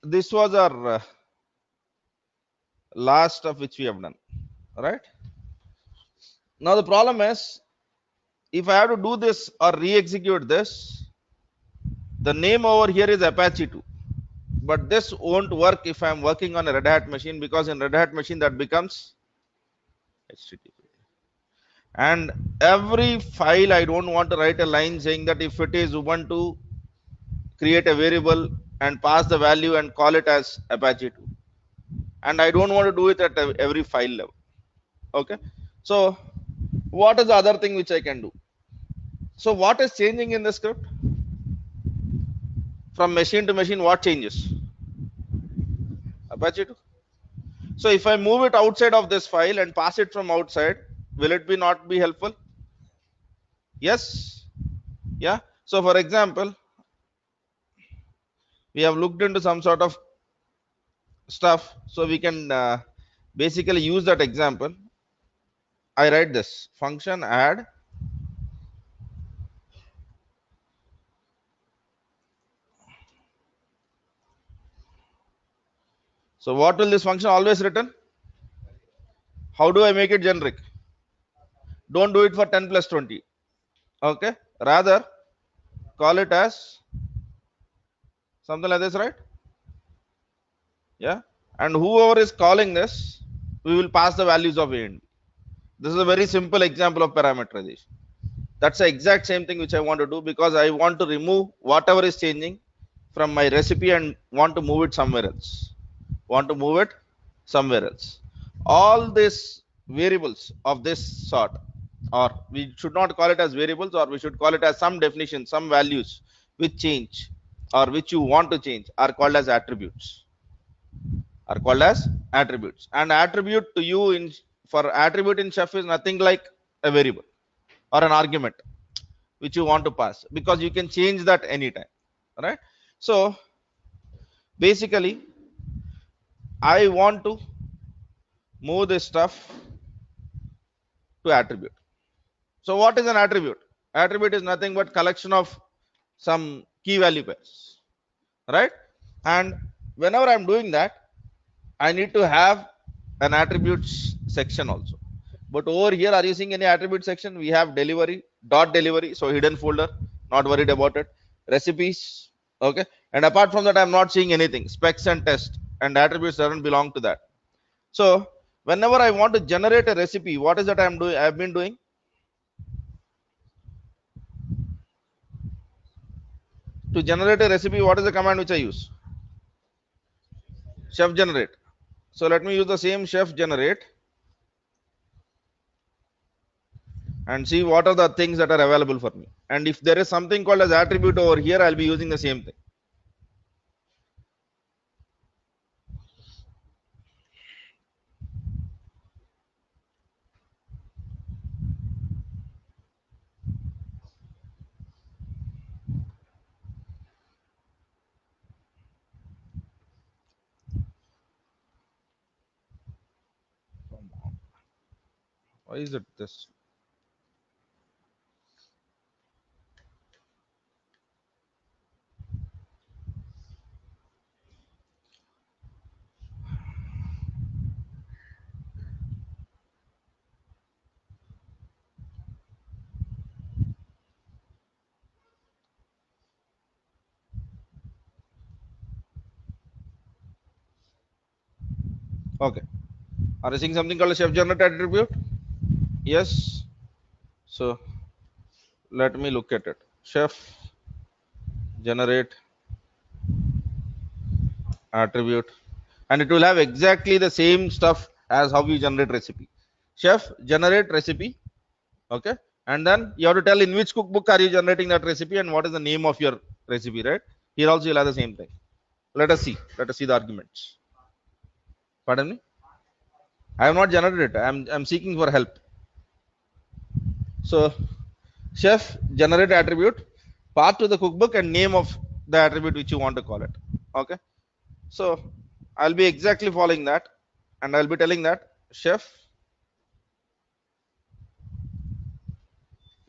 this was our last stuff which we have done, right? Now the problem is, if I have to do this or re-execute this, the name over here is Apache 2, but this won't work if I'm working on a Red Hat machine, because in Red Hat machine that becomes HTTP. And every file, I don't want to write a line saying that if it is Ubuntu, create a variable and pass the value and call it as Apache 2. And I don't want to do it at every file level. Okay. So what is the other thing which I can do? So what is changing in the script? From machine to machine, what changes? Apache 2. So if I move it outside of this file and pass it from outside, will it be not be helpful? Yes. Yeah. So for example, we have looked into some sort of stuff, so we can basically use that example. I write this function add so what will this function always return? How do I make it generic? Don't do it for 10 plus 20. Okay, rather call it as something like this, right? Yeah, and whoever is calling this, we will pass the values of a and b. This is a very simple example of parameterization. That's the exact same thing which I want to do, because I want to remove whatever is changing from my recipe and want to move it somewhere else. All these variables of this sort, or we should not call it as variables, or we should call it as some definition, some values which change or which you want to change, are called as attributes. And attribute to you in, for attribute in Chef, is nothing like a variable or an argument which you want to pass, because you can change that anytime, right? So basically I want to move this stuff to attribute. So what is an attribute? Attribute is nothing but collection of some key value pairs, right? And whenever I'm doing that, I need to have an attributes section also. But over here, are you seeing any attribute section? We have delivery, dot delivery, so hidden folder, not worried about it. Recipes, okay. And apart from that, I'm not seeing anything. Specs and test and attributes doesn't belong to that. So whenever I want to generate a recipe, what is that I'm doing? I've been doing. To generate a recipe, what is the command which I use? Chef generate. So let me use the same chef generate and see what are the things that are available for me. And if there is something called as attribute over here, I'll be using the same thing. Why is it this? Okay. Are you seeing something called a chef generate attribute? Yes. So let me look at it. Chef generate attribute, and it will have exactly the same stuff as how you generate recipe. Chef generate recipe, okay, and then you have to tell in which cookbook are you generating that recipe and what is the name of your recipe, right? Here also you'll have the same thing. Let us see the arguments. Pardon me, I have not generated it. I'm seeking for help. So chef generate attribute, path to the cookbook and name of the attribute which you want to call it. Okay, so I'll be exactly following that, and I'll be telling that chef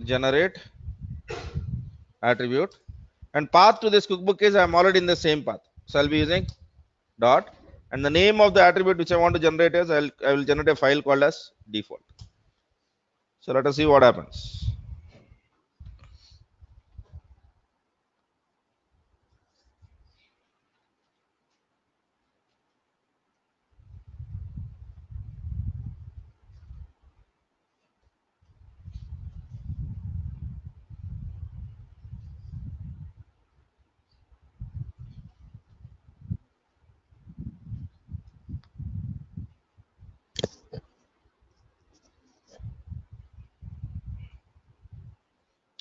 generate attribute, and path to this cookbook is I'm already in the same path, so I'll be using dot, and the name of the attribute which I want to generate is I will generate a file called as default. So let us see what happens.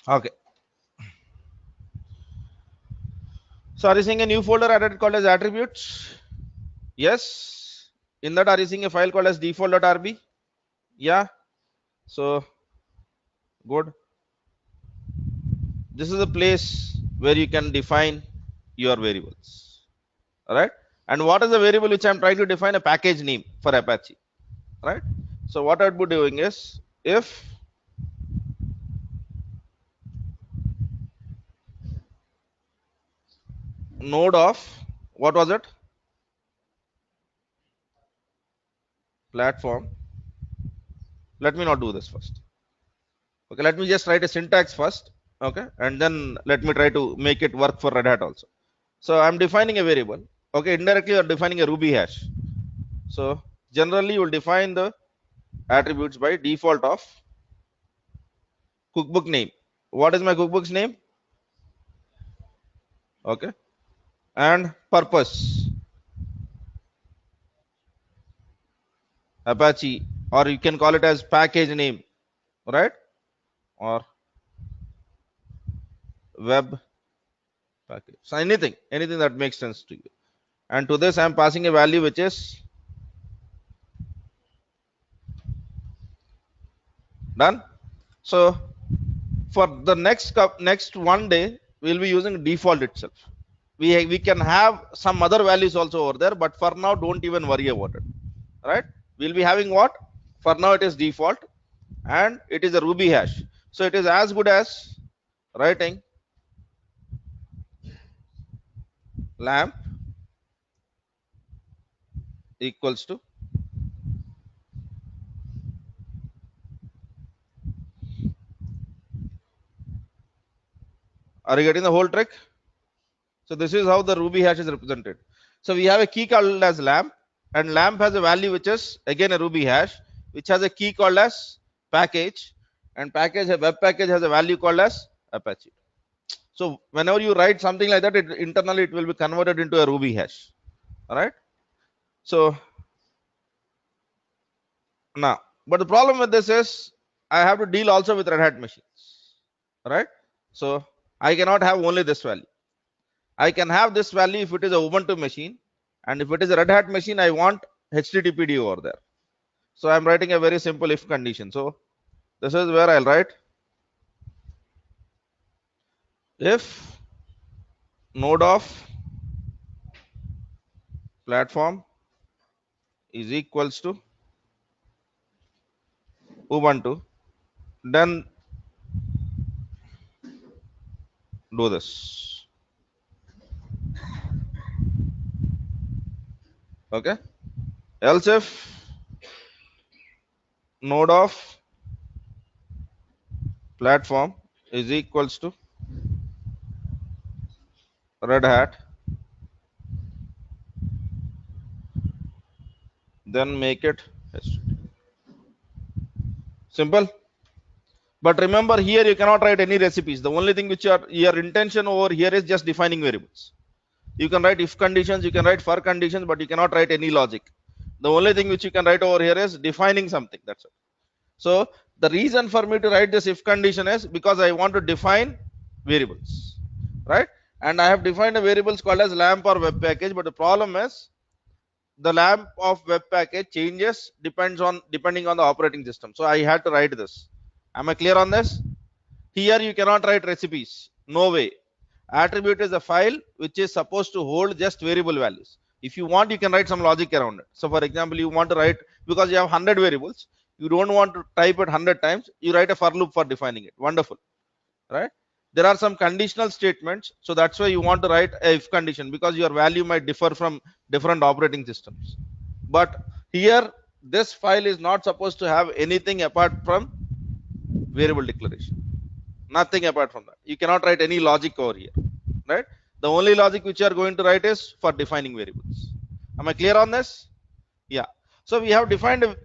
Okay. So are you seeing a new folder added called as attributes? Yes. In that, are you seeing a file called as default.rb? Yeah. So good. This is a place where you can define your variables. All right. And what is the variable which I'm trying to define? A package name for Apache. Right. So what I'd be doing is if node of what was it? Platform. Let me not do this first. Okay, let me just write a syntax first. Okay, and then let me try to make it work for Red Hat also. So I'm defining a variable. Okay, indirectly you're defining a Ruby hash. So generally you will define the attributes by default of cookbook name. What is my cookbook's name? Okay, and purpose Apache, or you can call it as package name, right? Or web package. So anything that makes sense to you. And to this I'm passing a value which is done. So for the next one day we'll be using default itself. We can have some other values also over there, but for now don't even worry about it. Right? We'll be having what? For now it is default and it is a Ruby hash. So it is as good as writing lamp equals to are you getting the whole trick? So this is how the Ruby hash is represented. So we have a key called as lamp, and lamp has a value which is again a Ruby hash, which has a key called as package, and package a web package has a value called as Apache. So whenever you write something like that, internally it will be converted into a Ruby hash. All right. So now, but the problem with this is I have to deal also with Red Hat machines. All right. So I cannot have only this value. I can have this value if it is a Ubuntu machine, and if it is a Red Hat machine, I want HTTPD over there. So I'm writing a very simple if condition. So this is where I'll write if node of platform is equals to Ubuntu, then do this. Okay. Else if node of platform is equals to Red Hat, then make it simple. But remember here you cannot write any recipes. The only thing which your intention over here is just defining variables. You can write if conditions, you can write for conditions, but you cannot write any logic. The only thing which you can write over here is defining something. That's it. So the reason for me to write this if condition is because I want to define variables, right? And I have defined a variables called as lamp or web package, but the problem is the lamp of web package changes depending on the operating system. So I had to write this. Am I clear on this? Here you cannot write recipes. No way. Attribute is a file which is supposed to hold just variable values. If you want, you can write some logic around it. So for example, you want to write, because you have 100 variables, you don't want to type it 100 times, you write a for loop for defining it. Wonderful, right? there are some conditional statements, so that's why you want to write a if condition, because your value might differ from different operating systems. But here this file is not supposed to have anything apart from variable declaration, nothing apart from that. You cannot write any logic over here, right? The only logic which you are going to write is for defining variables. Am I clear on this? Yeah. So we have defined a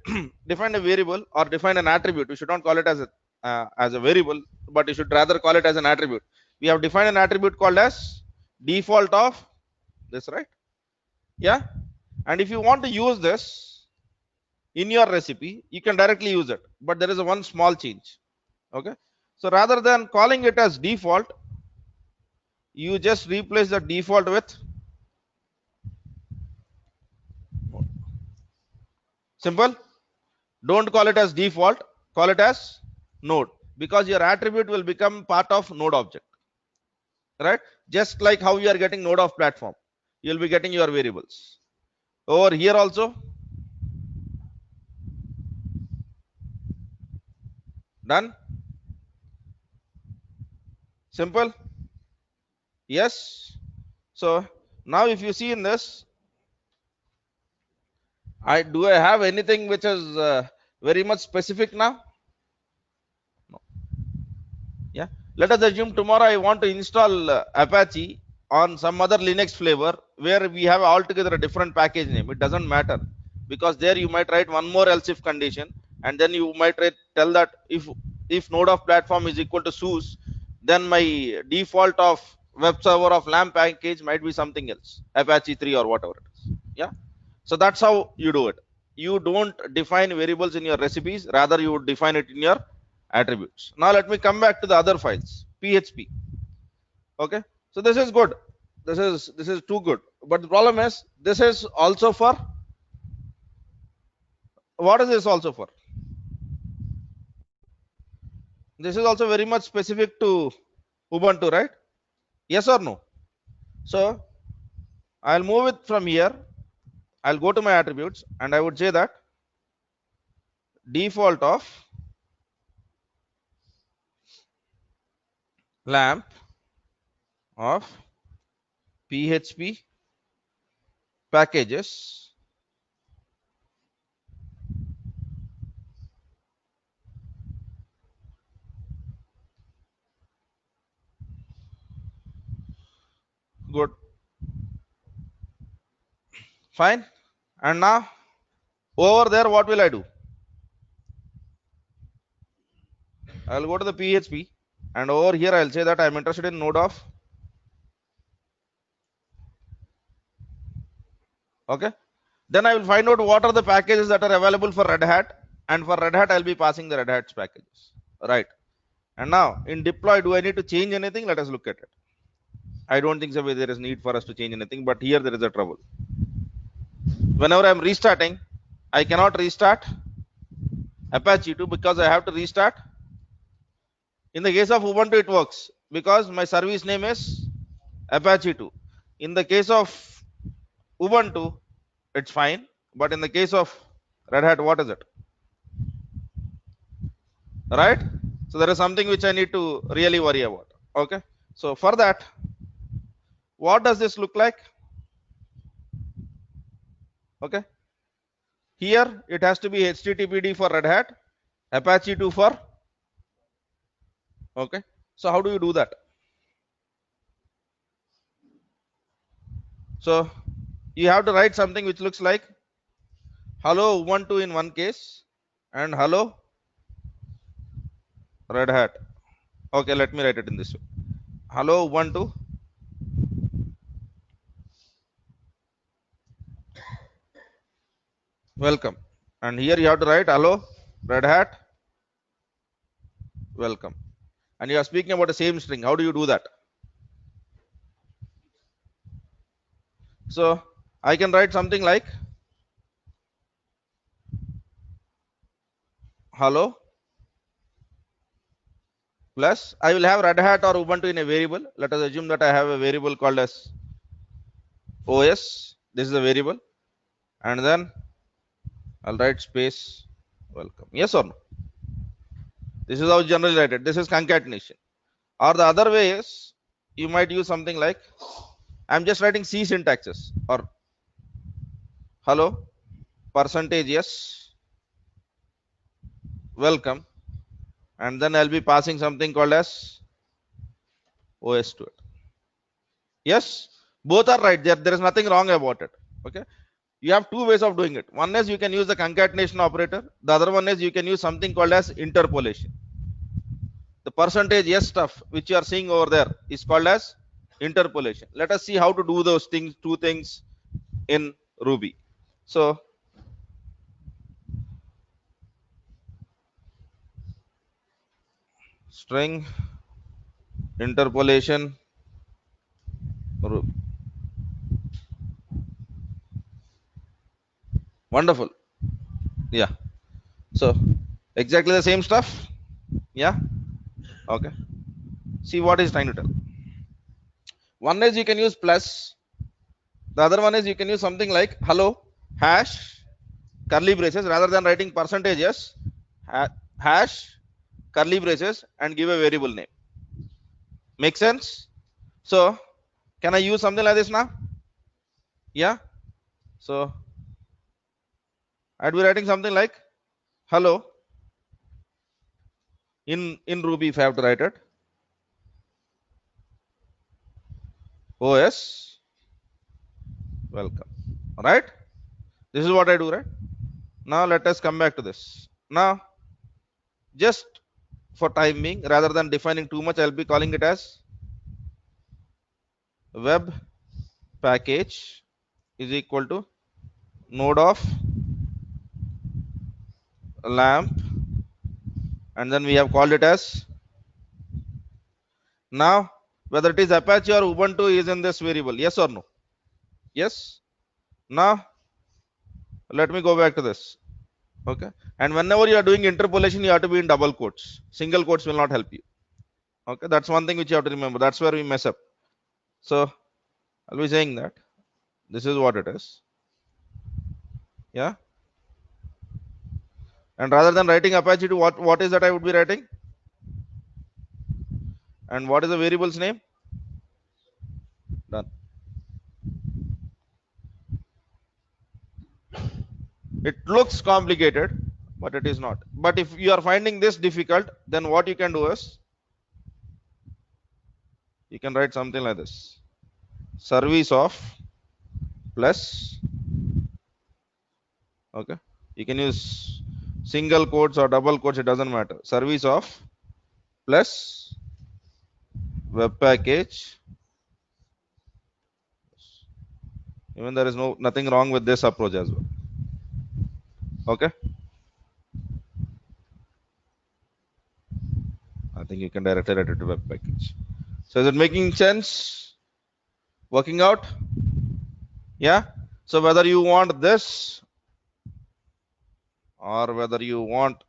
defined a variable or defined an attribute. We should not call it as a variable, but you should rather call it as an attribute. We have defined an attribute called as default of this, right? Yeah. And if you want to use this in your recipe, you can directly use it, but there is a one small change. Okay. So rather than calling it as default, you just replace the default with simple. Don't call it as default, call it as node, because your attribute will become part of node object, right? Just like how you are getting node of platform, you'll be getting your variables over here also. Done. Simple. Yes. So now if you see in this, I have anything which is very much specific now? No. Yeah. Let us assume tomorrow I want to install Apache on some other Linux flavor where we have altogether a different package name. It doesn't matter, because there you might write one more else if condition, and then you might tell that if node of platform is equal to SUSE, then my default of web server of LAMP package might be something else, Apache 3 or whatever it is. Yeah. So that's how you do it. You don't define variables in your recipes, rather you would define it in your attributes. Now let me come back to the other files, PHP. Okay. So this is good. This is too good. But the problem is this is also for, what is this also for? This is also very much specific to Ubuntu, right? Yes or no? So I'll move it from here. I'll go to my attributes and I would say that default of LAMP of PHP packages good. Fine. And now over there, what will I do? I'll go to the PHP and over here I'll say that I'm interested in node of. Okay. Then I will find out what are the packages that are available for Red Hat, and for Red Hat I'll be passing the Red Hat's packages, right? And now in deploy, do I need to change anything? Let us look at it. I don't think so there is need for us to change anything, but here there is a trouble. Whenever I'm restarting, I cannot restart Apache 2 because I have to restart. In the case of Ubuntu it works because my service name is Apache 2. In the case of Ubuntu it's fine, but in the case of Red Hat, what is it? Right? So there is something which I need to really worry about. Okay. So for that, what does this look like? Okay. Here it has to be HTTPD for Red Hat, Apache 2 for. Okay. So how do you do that? So you have to write something which looks like hello Ubuntu in one case and hello Red Hat. Okay, let me write it in this way. Hello Ubuntu. Welcome. And here you have to write hello Red Hat. Welcome. And you are speaking about the same string. How do you do that? So I can write something like hello plus I will have Red Hat or Ubuntu in a variable. Let us assume that I have a variable called as OS. This is a variable, and then I'll write space welcome. Yes or no? This is how generally write it. This is concatenation. Or the other way is you might use something like, I'm just writing C syntaxes, or hello percentage yes welcome, and then I'll be passing something called as OS to it. Yes, both are right. There is nothing wrong about it. Okay, you have two ways of doing it. One is you can use the concatenation operator. The other one is you can use something called as interpolation. The percentage yes stuff which you are seeing over there is called as interpolation. Let us see how to do those things, two things in Ruby. So string interpolation Ruby. Wonderful. Yeah. So exactly the same stuff. Yeah. Okay. See what is trying to tell. One is you can use plus. The other one is you can use something like hello hash curly braces, rather than writing percentage yes hash curly braces and give a variable name. Make sense? So can I use something like this now? Yeah. So I'd be writing something like hello in Ruby. If I have to write it, OS welcome. All right. This is what I do, right? Now let us come back to this. Now, just for time being, rather than defining too much, I'll be calling it as web package is equal to node of lamp, and then we have called it as, now whether it is Apache or Ubuntu is in this variable, yes or no? Yes. Now let me go back to this. Okay, and whenever you are doing interpolation, you have to be in double quotes. Single quotes will not help you. Okay, that's one thing which you have to remember. That's where we mess up. So I'll be saying that this is what it is. Yeah, and rather than writing Apache to what is that I would be writing, and what is the variable's name? Done. It looks complicated, but it is not. But if you are finding this difficult, then what you can do is you can write something like this: service of plus. Okay, you can use single quotes or double quotes, it doesn't matter. Service of plus web package. Even there is nothing wrong with this approach as well. Okay, I think you can directly write it to web package. So is it making sense? Working out? Yeah. So whether you want this or whether you want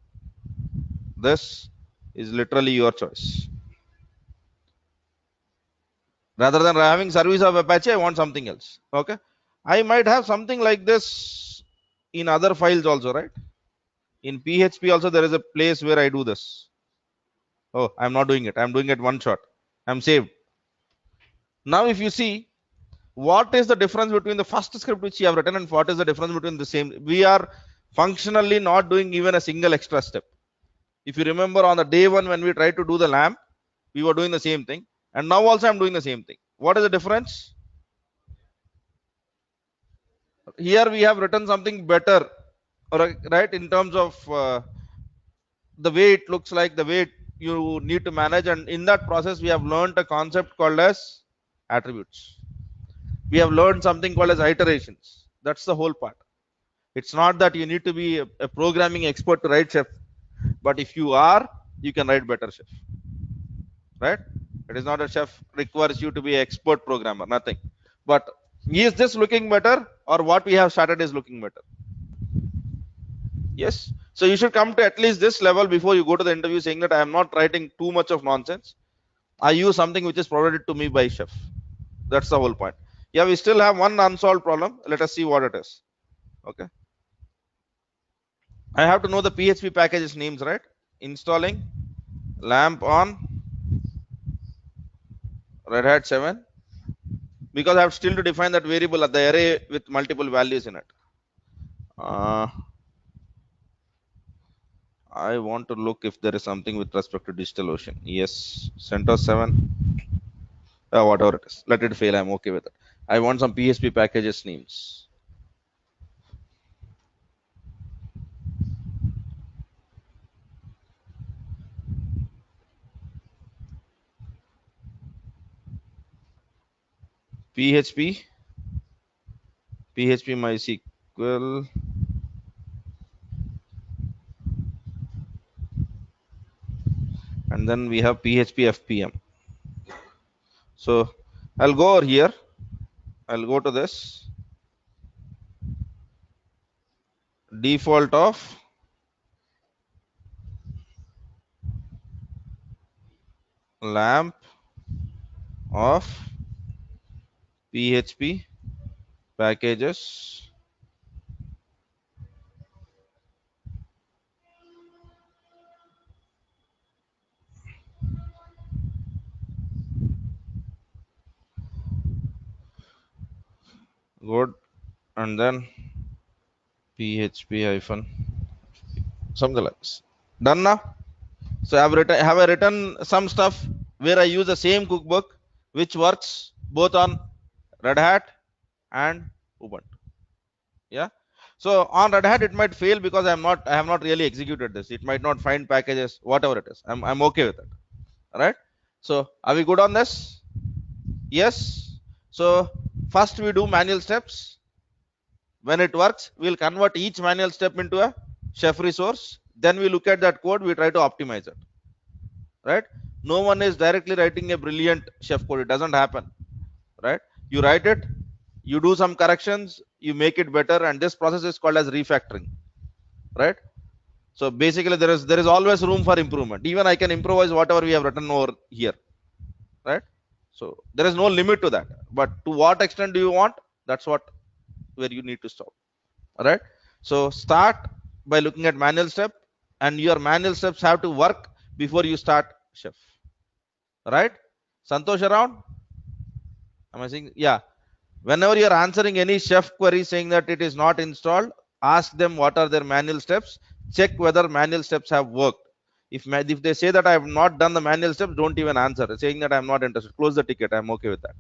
this is literally your choice. Rather than having service of Apache, I want something else. Okay, I might have something like this in other files also, right? In PHP also there is a place where I do this. Oh, I'm not doing it. I'm doing it one shot. I'm saved. Now if you see, what is the difference between the first script which you have written and what is the difference between the same? We are functionally not doing even a single extra step. If you remember on the day one when we tried to do the lamp, we were doing the same thing, and now also I'm doing the same thing. What is the difference? Here we have written something better, right, in terms of the way it looks like, the way you need to manage, and in that process we have learned a concept called as attributes. We have learned something called as iterations. That's the whole part. It's not that you need to be a programming expert to write chef, but if you are, you can write better chef, right? It is not a chef requires you to be an expert programmer, nothing. But is this looking better, or what we have started is looking better? Yes. So you should come to at least this level before you go to the interview saying that I am not writing too much of nonsense. I use something which is provided to me by chef. That's the whole point. Yeah, we still have one unsolved problem. Let us see what it is. Okay, I have to know the PHP packages names, right? Installing lamp on Red Hat 7, because I have still to define that variable at the array with multiple values in it. I want to look if there is something with respect to DigitalOcean. Yes, CentOS 7, whatever it is, let it fail. I'm okay with it. I want some PHP packages names. PHP MySQL, and then we have PHP FPM. So I'll go over here. I'll go to this default of lamp of PHP packages good, and then PHP hyphen something like this. Done now. So have I written some stuff where I use the same cookbook which works both on Red Hat and Ubuntu. Yeah. So on Red Hat it might fail because I have not really executed this. It might not find packages, whatever it is. I'm okay with it. All right. So are we good on this? Yes. So first we do manual steps. When it works, we'll convert each manual step into a chef resource. Then we look at that code, we try to optimize it. Right? No one is directly writing a brilliant chef code. It doesn't happen. Right? You write it, you do some corrections, you make it better, and this process is called as refactoring. Right? So basically there is always room for improvement. Even I can improvise whatever we have written over here. Right? So there is no limit to that. But to what extent do you want? That's what where you need to stop. All right. So start by looking at manual step, and your manual steps have to work before you start chef. Right? Santosh around? Am I saying? Yeah. Whenever you are answering any chef query saying that it is not installed, ask them what are their manual steps. Check whether manual steps have worked. If they say that I have not done the manual steps, don't even answer. Saying that I'm not interested. Close the ticket. I'm okay with that.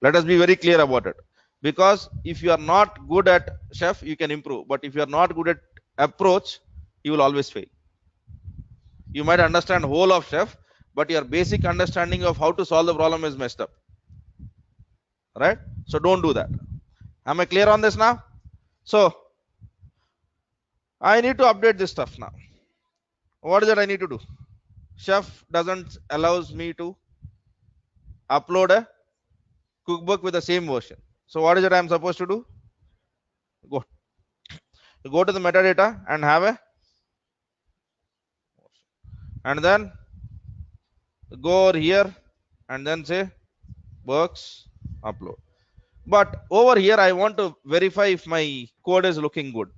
Let us be very clear about it. Because if you are not good at chef, you can improve. But if you are not good at approach, you will always fail. You might understand whole of chef, but your basic understanding of how to solve the problem is messed up. Right? So don't do that. Am I clear on this now? So I need to update this stuff now. What is it I need to do? Chef doesn't allows me to upload a cookbook with the same version. So what is it I'm supposed to do? Go to the metadata and have a, and then go over here and then say works upload. But over here I want to verify if my code is looking good.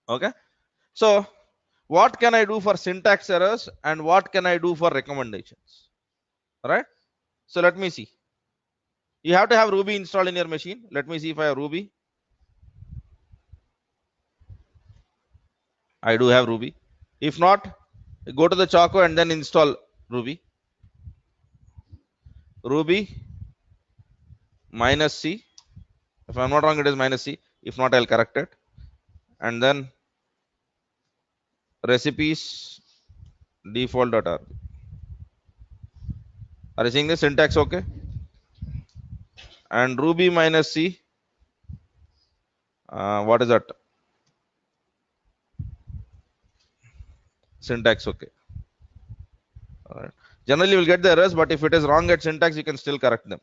Okay. So what can I do for syntax errors and what can I do for recommendations? All right. So let me see. You have to have Ruby installed in your machine. Let me see if I have Ruby. I do have Ruby. If not, go to the Choco and then install Ruby. Ruby -C. If I'm not wrong, it is -C. If not, I'll correct it. And then recipes default.rb. Are you seeing the syntax okay? And Ruby -C. What is that? Syntax okay. All right. Generally, you will get the errors, but if it is wrong at syntax, you can still correct them.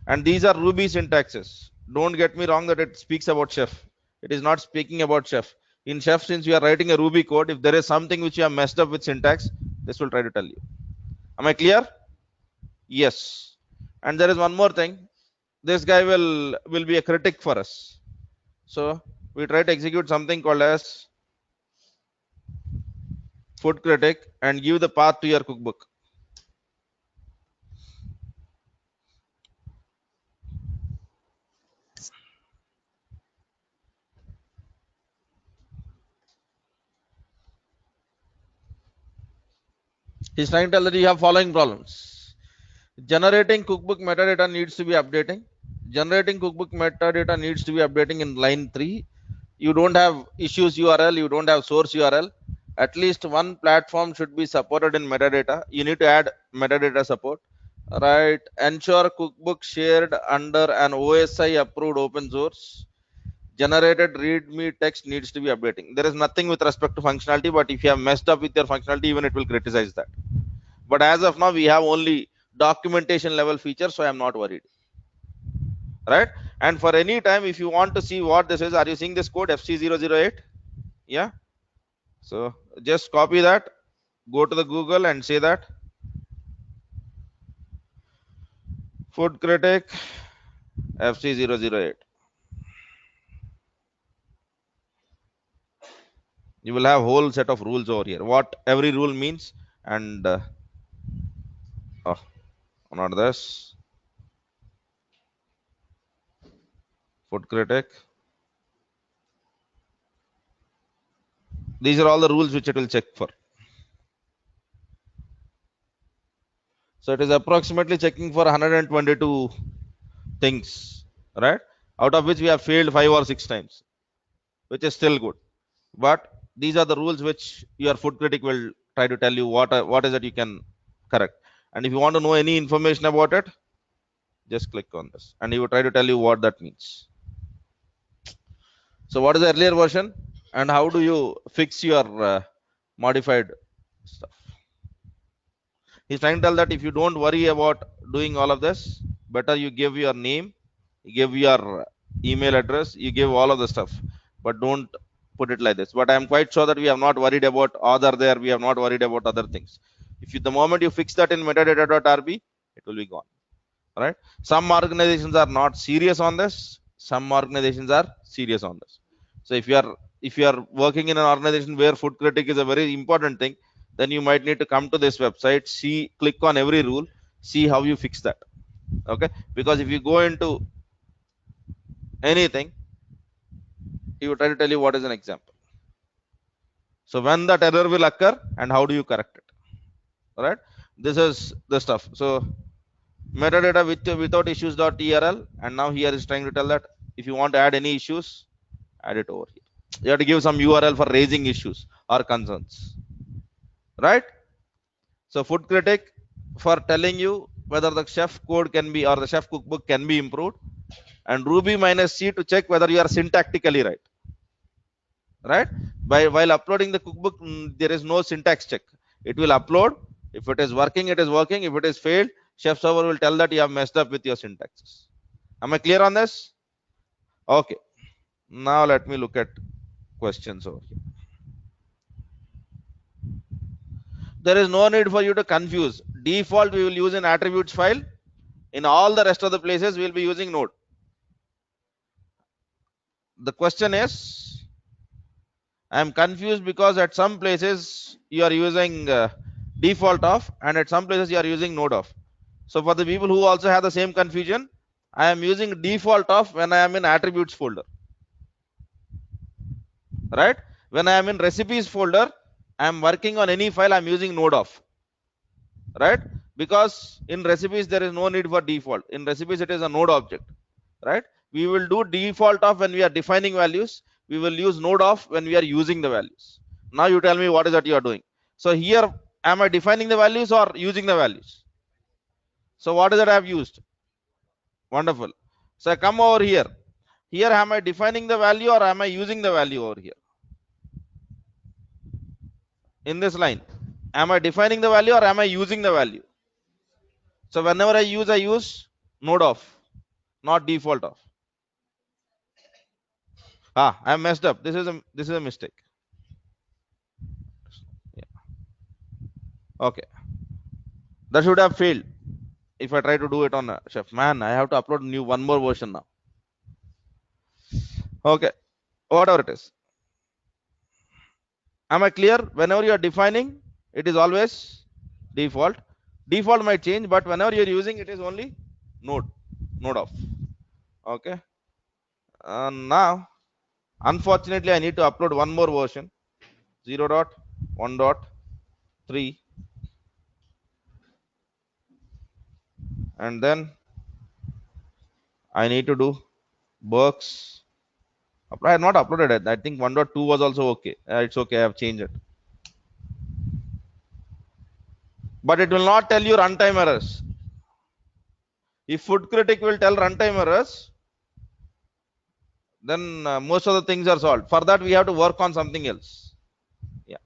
And these are Ruby syntaxes. Don't get me wrong that it speaks about chef. It is not speaking about chef. In chef, since you are writing a Ruby code, if there is something which you have messed up with syntax, this will try to tell you. Am I clear? Yes. And there is one more thing. This guy will be a critic for us. So we try to execute something called as Food Critic and give the path to your cookbook. He's trying to tell that you have following problems. Generating cookbook metadata needs to be updating. Generating cookbook metadata needs to be updating in line 3. You don't have issues URL, you don't have source URL. At least one platform should be supported in metadata. You need to add metadata support. Right. Ensure cookbook shared under an OSI approved open source. Generated readme text needs to be updating. There is nothing with respect to functionality, but if you have messed up with your functionality, even it will criticize that. But as of now, we have only documentation level features, so I am not worried. Right. And for any time, if you want to see what this is, are you seeing this code FC008? Yeah. So just copy that, go to the Google and say that Food Critic FC008. You will have whole set of rules over here. What every rule means, and oh, not this. Food Critic. These are all the rules which it will check for. So it is approximately checking for 122 things, right? Out of which we have failed 5 or 6 times, which is still good. But these are the rules which your Food Critic will try to tell you what is it you can correct. And if you want to know any information about it, just click on this, and he will try to tell you what that means. So what is the earlier version, and how do you fix your modified stuff? He's trying to tell that if you don't worry about doing all of this, better you give your name, you give your email address, you give all of the stuff, but don't put it like this. But I am quite sure that we have not worried about other there, we have not worried about other things. If you, the moment you fix that in metadata.rb, it will be gone. All right. Some organizations are not serious on this. Some organizations are serious on this. So if you are working in an organization where Food Critic is a very important thing, then you might need to come to this website, see, click on every rule, see how you fix that. Okay. Because if you go into anything, he will try to tell you what is an example. So when that error will occur and how do you correct it? All right. This is the stuff. So metadata without issues.trl, and now here is trying to tell that if you want to add any issues, add it over here. You have to give some URL for raising issues or concerns, right? So Food Critic for telling you whether the chef code can be, or the chef cookbook can be improved, and Ruby -C to check whether you are syntactically right. Right? While uploading the cookbook, there is no syntax check. It will upload. If it is working, it is working. If it is failed, chef server will tell that you have messed up with your syntaxes. Am I clear on this? Okay. Now let me look at questions over here. There is no need for you to confuse. Default we will use in attributes file. In all the rest of the places we will be using node. The question is, I am confused because at some places you are using default of, and at some places you are using node of. So for the people who also have the same confusion, I am using default of when I am in attributes folder. Right? When I am in recipes folder, I am working on any file, I am using node of. Right? Because in recipes there is no need for default. In recipes it is a node object. Right? We will do default of when we are defining values. We will use node of when we are using the values. Now you tell me what is that you are doing. So here, am I defining the values or using the values? So what is that I have used? Wonderful. So I come over here. Here, am I defining the value or am I using the value over here? In this line, am I defining the value or am I using the value? So whenever I use node of, not default of. I messed up. This is a mistake. Yeah. Okay. That should have failed if I try to do it on a chef. Man, I have to upload one more version now. Okay. Whatever it is. Am I clear? Whenever you are defining, it is always default. Default might change, but whenever you're using, it is only node off. Okay. Now unfortunately I need to upload one more version, 0.1.3, and then I need to do works. I have not uploaded it. I think 1.2 was also okay. It's okay, I have changed it, but it will not tell you runtime errors. If Food Critic will tell runtime errors, then most of the things are solved. For that we have to work on something else. Yeah,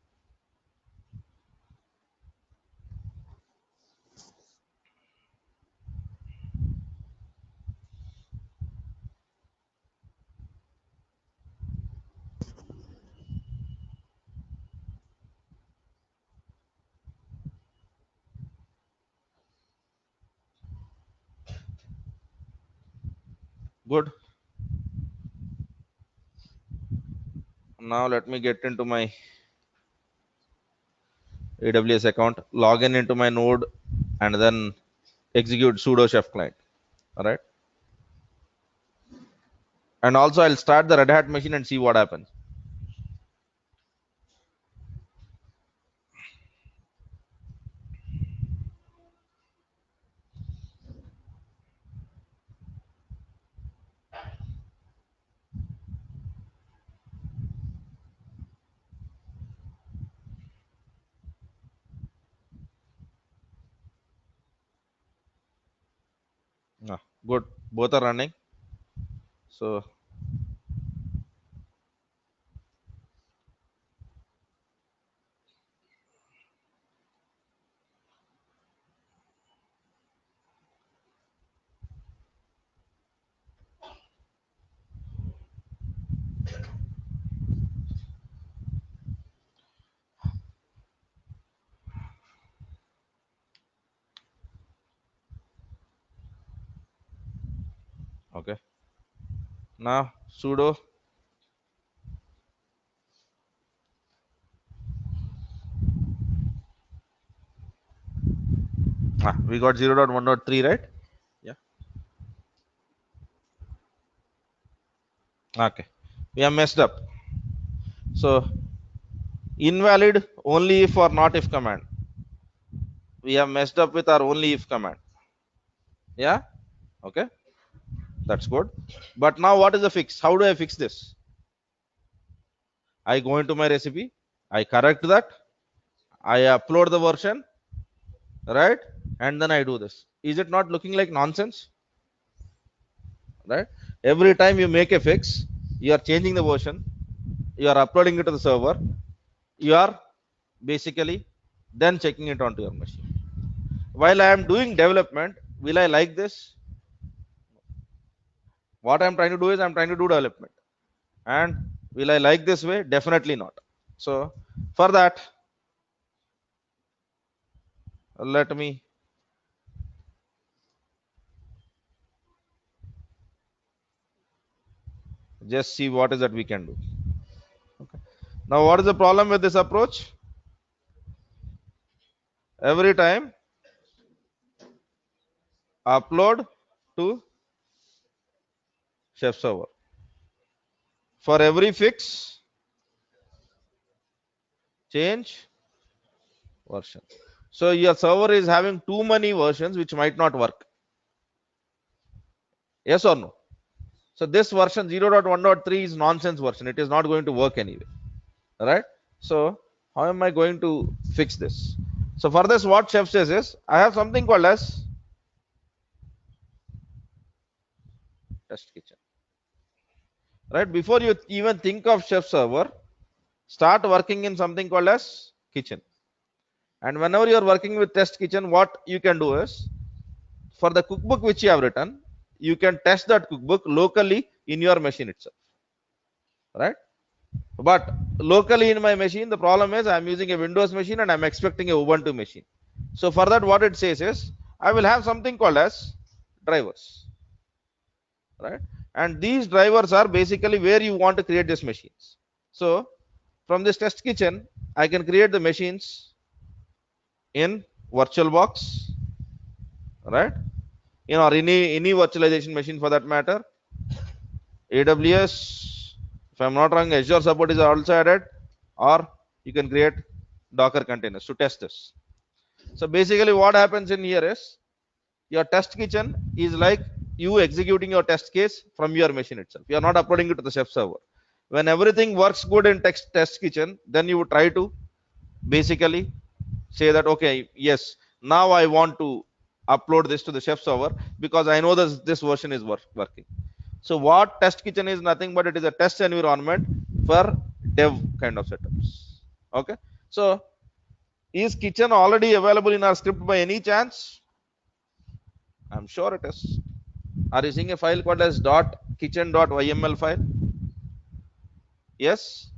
good. Now let me get into my AWS account, log in into my node, and then execute sudo chef client. All right, and also I'll start the Red Hat machine and see what happens. Good, both are running. So okay, now sudo we got 0.1.3, right? Yeah, okay, we have messed up. So invalid only if or not if command. We have messed up with our only if command. Yeah, okay, that's good. But now what is the fix? How do I fix this? I go into my recipe, I correct that, I upload the version, right? And then I do this. Is it not looking like nonsense? Right? Every time you make a fix, you are changing the version, you are uploading it to the server, you are basically then checking it onto your machine. While I am doing development, will I like this? What I'm trying to do is I'm trying to do development. And will I like this way? Definitely not. So for that, let me just see what is that we can do. Okay. Now, what is the problem with this approach? Every time upload to chef server. For every fix, change version. So your server is having too many versions which might not work. Yes or no? So this version 0.1.3 is nonsense version. It is not going to work anyway. Right? So how am I going to fix this? So for this, what chef says is, I have something called as test kitchen. Right? Before you even think of chef server, start working in something called as kitchen. And whenever you are working with test kitchen, what you can do is, for the cookbook which you have written, you can test that cookbook locally in your machine itself. Right? But locally in my machine, the problem is I'm using a Windows machine and I'm expecting a Ubuntu machine. So for that, what it says is, I will have something called as drivers. Right? And these drivers are basically where you want to create these machines. So From this test kitchen, I can create the machines in VirtualBox, right? Or any virtualization machine for that matter. AWS, if I'm not wrong, Azure support is also added, or you can create Docker containers to test this. So basically, what happens in here is your test kitchen is like you executing your test case from your machine itself. You are not uploading it to the Chef server. When everything works good in test kitchen, then you would try to basically say that, okay, yes, now I want to upload this to the Chef server because I know this version is working. So what test kitchen is nothing but it is a test environment for dev kind of setups. Okay. So is kitchen already available in our script by any chance? I'm sure it is. Are you seeing a file called as .kitchen.yml file? Yes.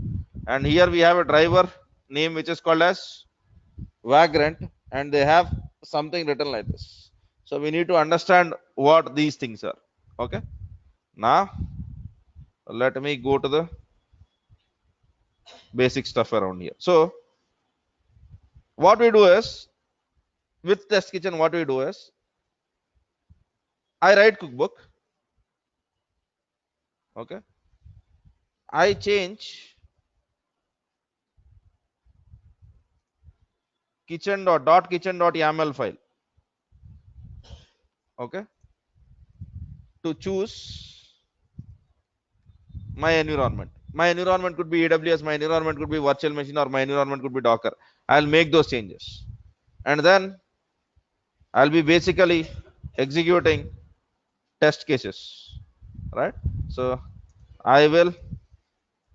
And here we have a driver name which is called as Vagrant, and they have something written like this. So we need to understand what these things are. Okay. Now let me go to the basic stuff around here. So what we do is with test kitchen, what we do is I write cookbook. Okay. I change kitchen.yml file. Okay. To choose my environment. My environment could be AWS, my environment could be virtual machine, or my environment could be Docker. I'll make those changes. And then I'll be basically executing test cases. Right? So I will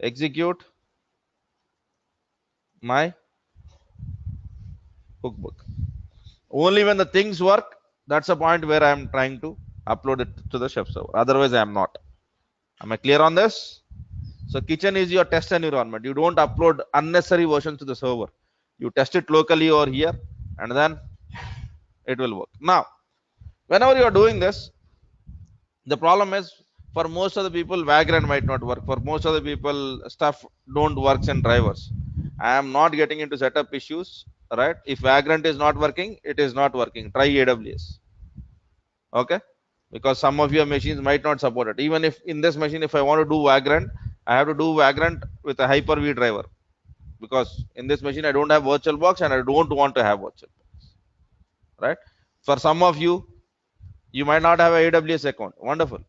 execute my cookbook. Only when the things work, that's the point where I'm trying to upload it to the Chef server. Otherwise, I'm not. Am I clear on this? So kitchen is your test environment. You don't upload unnecessary versions to the server. You test it locally or here, and then it will work. Now, whenever you are doing this, the problem is for most of the people, Vagrant might not work. For most of the people, stuff don't works in drivers. I am not getting into setup issues, right? If Vagrant is not working, it is not working. Try AWS. Okay, because some of your machines might not support it. Even if in this machine, if I want to do Vagrant, I have to do Vagrant with a Hyper-V driver, because in this machine I don't have VirtualBox and I don't want to have VirtualBox, right? For some of you, you might not have a AWS account. Wonderful.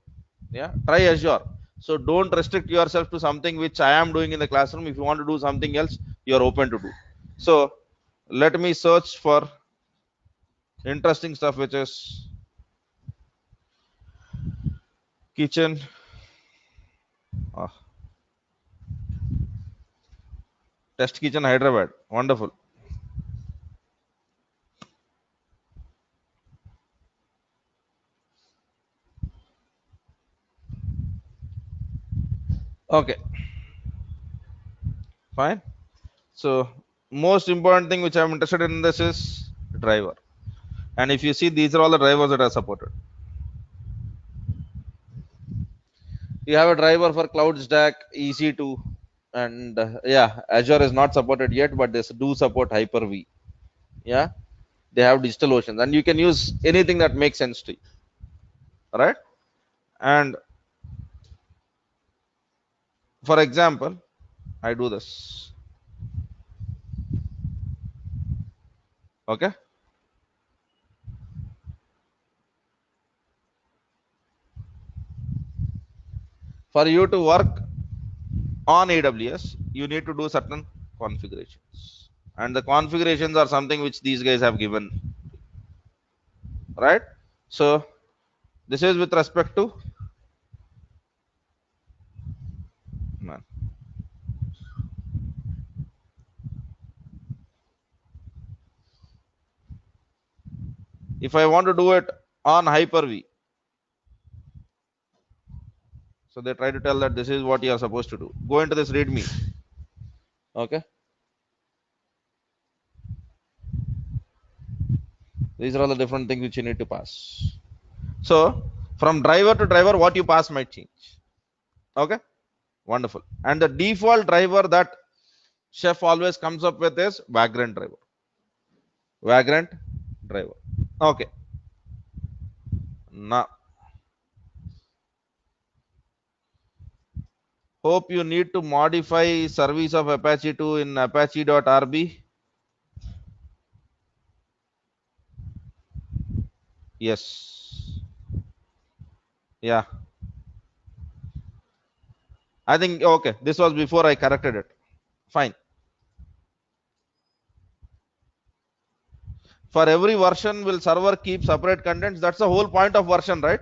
Yeah, try Azure. So don't restrict yourself to something which I am doing in the classroom. If you want to do something else, you are open to do. So let me search for interesting stuff, which is kitchen. Test kitchen Hyderabad. Wonderful. Okay, fine. So most important thing which I'm interested in this is driver. And if you see, these are all the drivers that are supported. You have a driver for Cloud Stack, EC2, and yeah, Azure is not supported yet, but they do support Hyper-V. Yeah, they have DigitalOcean, and you can use anything that makes sense to you. All right. And for example, I do this. Okay. For you to work on AWS, you need to do certain configurations, and the configurations are something which these guys have given, right? So this is with respect to man. If I want to do it on Hyper-V, so they try to tell that this is what you are supposed to do. Go into this README. Okay. These are all the different things which you need to pass. So from driver to driver, what you pass might change. Okay. Wonderful. And the default driver that Chef always comes up with is Vagrant driver. Vagrant driver. Okay. Now, hope you need to modify service of Apache 2 in apache.rb. Yes. Yeah. I think, okay, this was before I corrected it. Fine. For every version, will server keep separate contents? That's the whole point of version, right?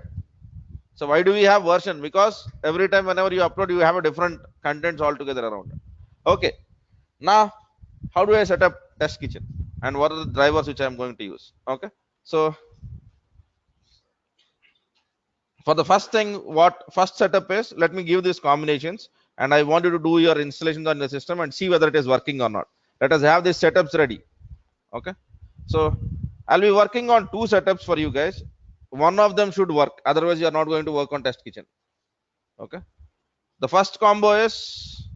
So why do we have version? Because every time whenever you upload, you have a different contents altogether around it. Okay. Now, how do I set up test kitchen? And what are the drivers which I'm going to use? Okay. So for the first thing, what first setup is, let me give these combinations and I want you to do your installations on the system and see whether it is working or not. Let us have these setups ready. Okay. So I'll be working on two setups for you guys. One of them should work. Otherwise, you are not going to work on test kitchen. Okay. The first combo is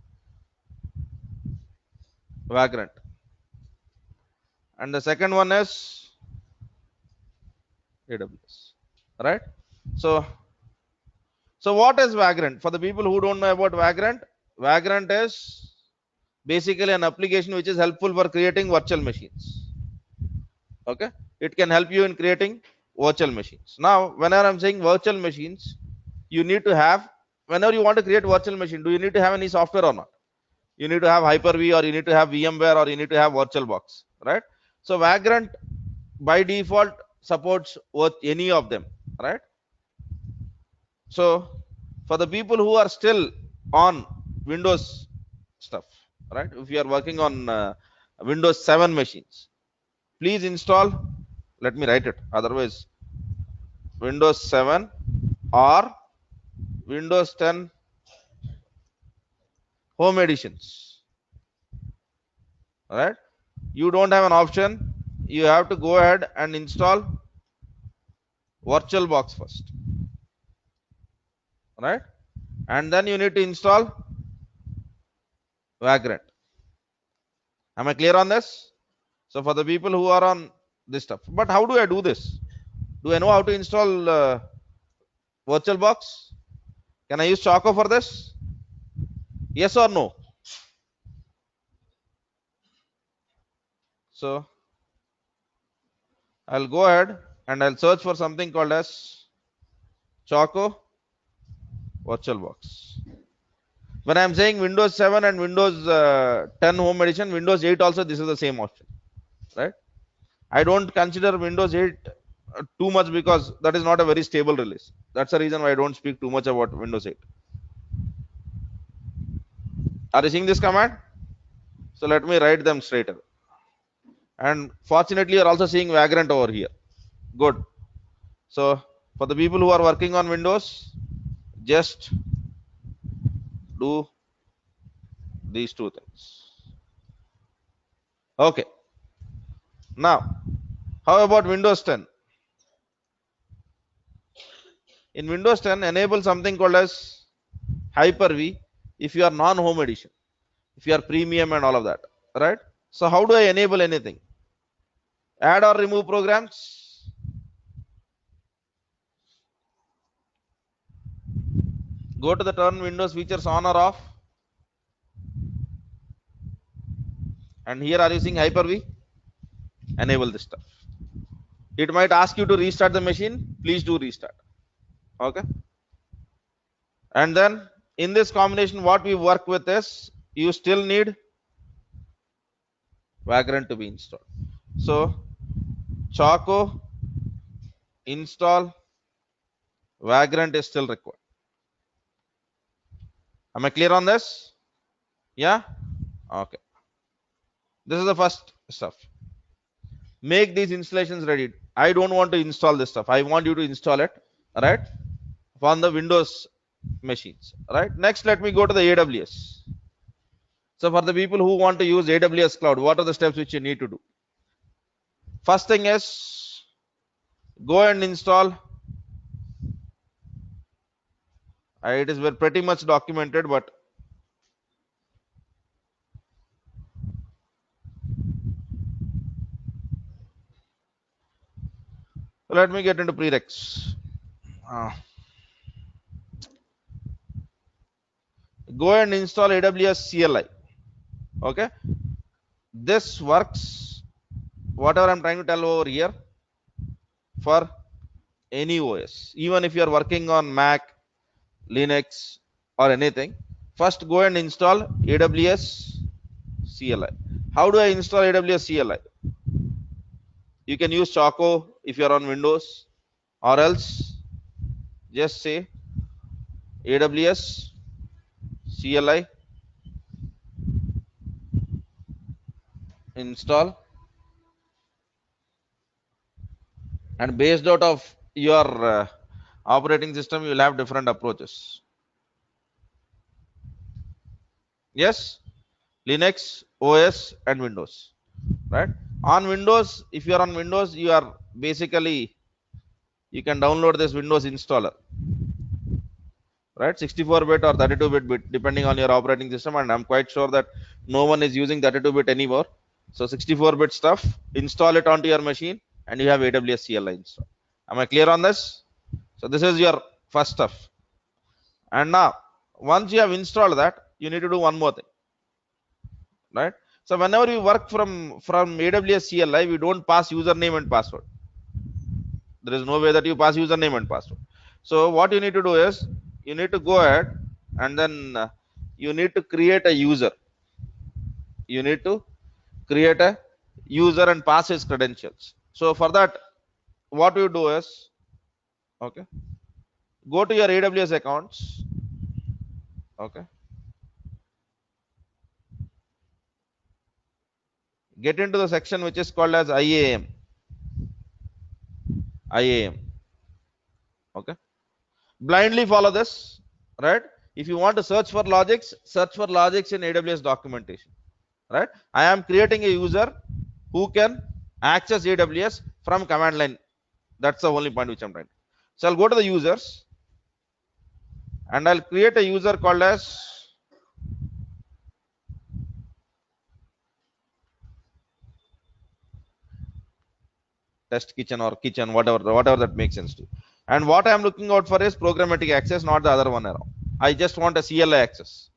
Vagrant. And the second one is AWS. Right? So what is Vagrant? For the people who don't know about Vagrant, Vagrant is basically an application which is helpful for creating virtual machines. Okay, it can help you in creating virtual machines. Now, whenever I'm saying virtual machines, you need to have, whenever you want to create virtual machine, do you need to have any software or not? You need to have Hyper-V, or you need to have VMware, or you need to have VirtualBox, right? So Vagrant by default supports any of them, right? So for the people who are still on Windows stuff, right? If you are working on Windows 7 machines, please install. Let me write it. Otherwise, Windows 7 or Windows 10 home editions. All right. You don't have an option. You have to go ahead and install VirtualBox first. All right. And then you need to install Vagrant. Am I clear on this? So for the people who are on this stuff, but how do I do this? Do I know how to install VirtualBox? Can I use Choco for this? Yes or no? So I'll go ahead and I'll search for something called as Choco VirtualBox. When I'm saying Windows 7 and Windows 10 Home Edition, Windows 8 also, this is the same option, right? I don't consider Windows 8 too much because that is not a very stable release. That's the reason why I don't speak too much about Windows 8. Are you seeing this command? So let me write them straight away. And fortunately, you're also seeing Vagrant over here. Good. So for the people who are working on Windows, just do these two things. Okay. Now, how about Windows 10? In Windows 10, enable something called as Hyper-V if you are non-home edition, if you are premium and all of that, right? So how do I enable anything? Add or remove programs? Go to the turn Windows features on or off. And here are you seeing Hyper-V? Enable this stuff. It might ask you to restart the machine. Please do restart. Okay. And then in this combination, what we work with is you still need Vagrant to be installed. So Choco install Vagrant is still required. Am I clear on this? Yeah. Okay. This is the first stuff. Make these installations ready. I don't want to install this stuff. I want you to install it, right, on the Windows machines, right? Next, let me go to the AWS. So for the people who want to use AWS cloud, what are the steps which you need to do? First thing is go and install. It is pretty much documented, but So let me get into prereqs. Go and install AWS CLI. Okay, this works whatever I'm trying to tell over here for any OS, even if you are working on Mac, Linux, or anything. First, go and install AWS CLI. How do I install AWS CLI? You can use Choco if you are on Windows, or else just say AWS CLI install, and based out of your operating system, you will have different approaches. Yes, Linux, OS, and Windows, right? On Windows, if you are on Windows, you are basically, you can download this Windows installer, right? 64-bit or 32-bit depending on your operating system, and I'm quite sure that no one is using 32-bit anymore. So 64-bit stuff, install it onto your machine, and you have AWS CLI installed. Am I clear on this? So this is your first stuff. And now, once you have installed that, you need to do one more thing, right? So whenever you work from AWS CLI, we don't pass username and password. There is no way that you pass username and password. So what you need to do is, you need to go ahead and then you need to create a user. You need to create a user and pass his credentials. So for that, what you do is, okay, go to your AWS accounts. Okay, get into the section which is called as IAM. Okay, blindly follow this, right? If you want to search for logics in AWS documentation, right? I am creating a user who can access AWS from command line. That's the only point which I'm trying to. So I'll go to the users and I'll create a user called as test kitchen or kitchen, whatever that makes sense to you. And what I'm looking out for is programmatic access, not the other one around. I just want a CLI access.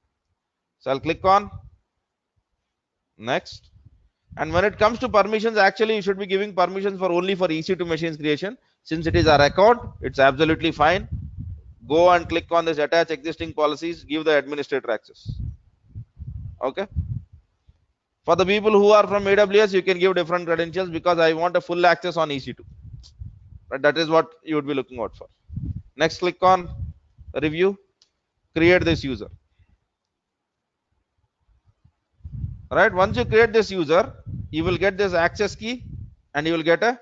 So I'll click on next. And when it comes to permissions, actually you should be giving permissions for only for EC2 machines creation. Since it is our account, it's absolutely fine. Go and click on this attach existing policies, give the administrator access. Okay. For the people who are from AWS, you can give different credentials because I want a full access on EC2. But that is what you would be looking out for. Next, click on review, create this user. Right, once you create this user, you will get this access key and you will get a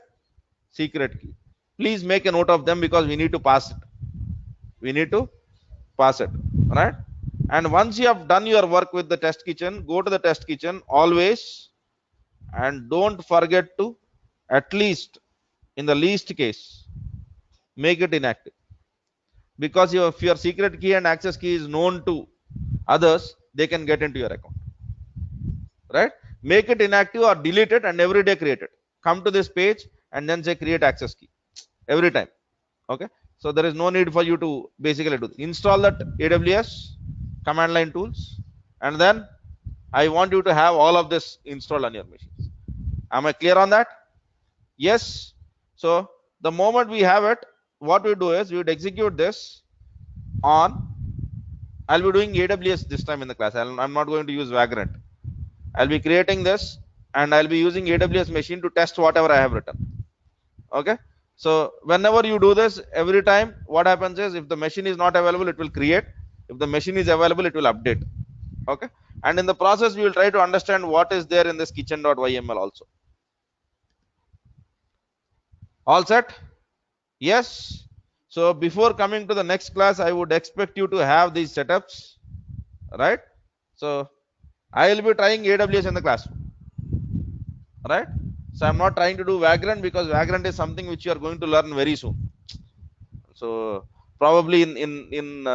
secret key. Please make a note of them because we need to pass it. Right? And once you have done your work with the test kitchen, go to the test kitchen always, and don't forget to, at least in the least case, make it inactive. Because if your secret key and access key is known to others, they can get into your account. Right? Make it inactive or delete it and every day create it. Come to this page and then say create access key every time. Okay. So there is no need for you to basically do this. Install that AWS command line tools, and then I want you to have all of this installed on your machines. Am I clear on that? Yes. So the moment we have it, what we do is we would execute this on. I'll be doing AWS this time in the class. I'm not going to use Vagrant. I'll be creating this and I'll be using AWS machine to test whatever I have written. Okay. So whenever you do this, every time what happens is, if the machine is not available, it will create. If the machine is available, it will update. Okay. And in the process, we will try to understand what is there in this kitchen.yml also. All set? Yes. So before coming to the next class, I would expect you to have these setups, right? So I will be trying AWS in the classroom, right? So I'm not trying to do Vagrant because Vagrant is something which you are going to learn very soon. So probably in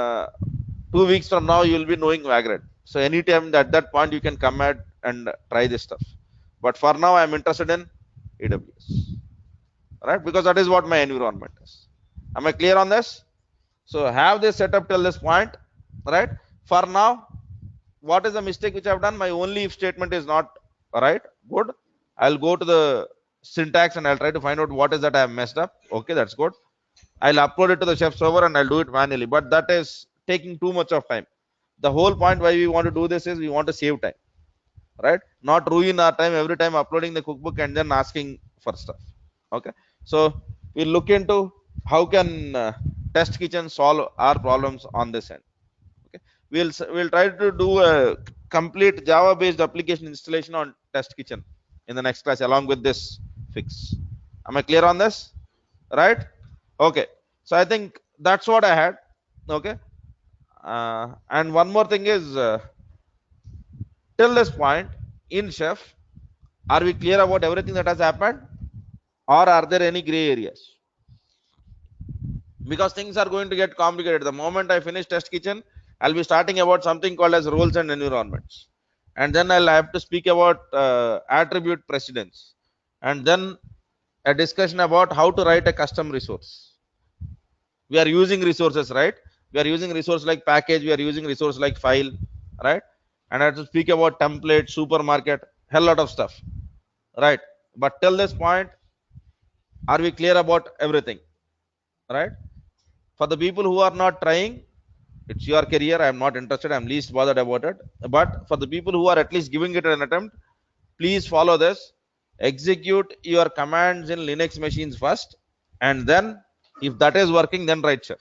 2 weeks from now, you will be knowing Vagrant. So anytime at that point, you can come and try this stuff. But for now, I'm interested in AWS. right? Because that is what my environment is. Am I clear on this? So have this setup till this point, right? For now, what is the mistake which I've done? My only if statement is not right. Good. I'll go to the syntax and I'll try to find out what is that I have messed up. Okay, that's good. I'll upload it to the chef server and I'll do it manually, but that is taking too much of time. The whole point why we want to do this is we want to save time, right? Not ruin our time every time uploading the cookbook and then asking for stuff. Okay, so we'll look into how can Test Kitchen solve our problems on this end. Okay, we'll try to do a complete Java based application installation on Test Kitchen in the next class along with this fix. Am I clear on this? Right? Okay, so I think that's what I had. Okay, and one more thing is till this point in Chef, are we clear about everything that has happened, or are there any gray areas? Because things are going to get complicated. The moment I finish Test Kitchen, I'll be starting about something called as roles and environments, and then I'll have to speak about attribute precedence, and then a discussion about how to write a custom resource. We are using resources, right? We are using resource like package, we are using resource like file, right? And I have to speak about template, supermarket, hell lot of stuff, right? But till this point, are we clear about everything, right? For the people who are not trying, it's your career, I am not interested, I'm least bothered about it. But for the people who are at least giving it an attempt, please follow this. Execute your commands in Linux machines first, and then if that is working, then write Chef.